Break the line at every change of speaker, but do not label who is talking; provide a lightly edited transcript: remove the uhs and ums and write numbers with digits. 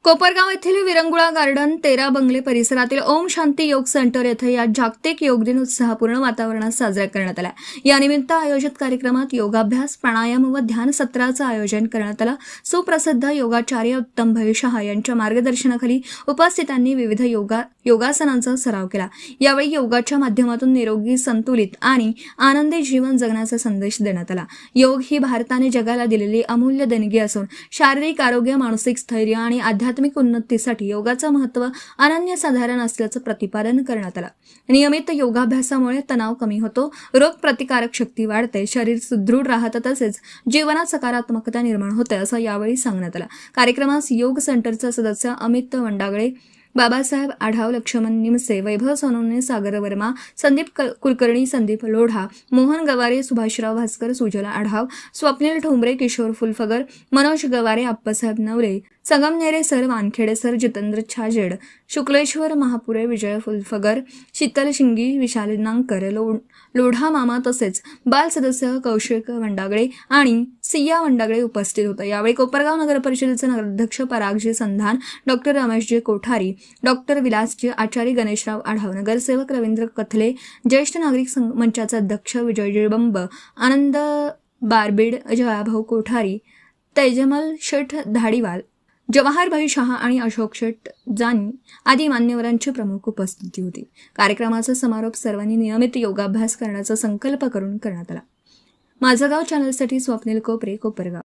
कोपरगाव येथील विरंगुळा गार्डन 13 बंगले परिसरातील ओम शांती योग सेंटर येथे या जागतिक योग दिन उत्साहपूर्ण वातावरणात साजरा करण्यात आला। यानिमित्त आयोजित कार्यक्रमात योगाभ्यास, प्राणायाम व ध्यान सत्राचं आयोजन करण्यात आलं। सुप्रसिद्ध योगाचार्य उत्तम भविशहा यांच्या मार्गदर्शनाखाली उपस्थितांनी विविध योगासनांचा सराव केला। यावेळी योगाच्या माध्यमातून निरोगी, संतुलित आणि आनंदी जीवन जगण्याचा संदेश देण्यात आला। योग ही भारताने जगाला दिलेली अमूल्य देणगी असून शारीरिक आरोग्य, मानसिक स्थैर्य आणि आध्यात्मिक उन्नतीसाठी योगाचं महत्त्व अनन्यसाधारण असल्याचं प्रतिपादन करण्यात आलं। नियमित योगाभ्यासामुळे तणाव कमी होतो, रोग प्रतिकारक शक्ती वाढते, शरीर सुदृढ राहतं, तसेच जीवनात सकारात्मकता निर्माण होते असं यावेळी सांगण्यात आलं। कार्यक्रमास योग सेंटरचे सदस्य अमित वंडागळे, बाबासाहेब आढाव, लक्ष्मण निमसे, वैभव सोनवणे, सागर वर्मा, संदीप कुलकर्णी, संदीप लोढा, मोहन गवारे, सुभाषराव भास्कर, सुजला आढाव, स्वप्नील ठोंबरे, किशोर फुलफगर, मनोज गवारे, आप्पासाहेब नवले, संगमनेरे सर, वानखेडे सर, जितेंद्र छाजेड, शुक्लेश्वर महापुरे, विजय फुलफगर, शीतल शिंगी, विशाल नांकर, लोढा मामा तसेच बाल सदस्य कौशिक वंडागळे आणि सिया वंडागळे उपस्थित होते। यावेळी कोपरगाव नगर परिषदेचे नगराध्यक्ष परागजी संधान, डॉक्टर रमेशजी कोठारी, डॉक्टर विलासजी आचारी, गणेशराव आढाव, नगरसेवक रवींद्र कथले, ज्येष्ठ नागरिक मंचाचे अध्यक्ष विजयजी बंब, आनंद बारबीड, जयाभाऊ कोठारी, तेजमल शेठ धाडीवाल, जवाहर भाई शहा आणि अशोक शेठ जानी आदी मान्यवरांची प्रमुख उपस्थिती होती। कार्यक्रमाचा समारोप सर्वांनी नियमित योगाभ्यास करण्याचा संकल्प करून करण्यात आला। माझं गाव चॅनलसाठी स्वप्नील कोपरे, कोपरगाव।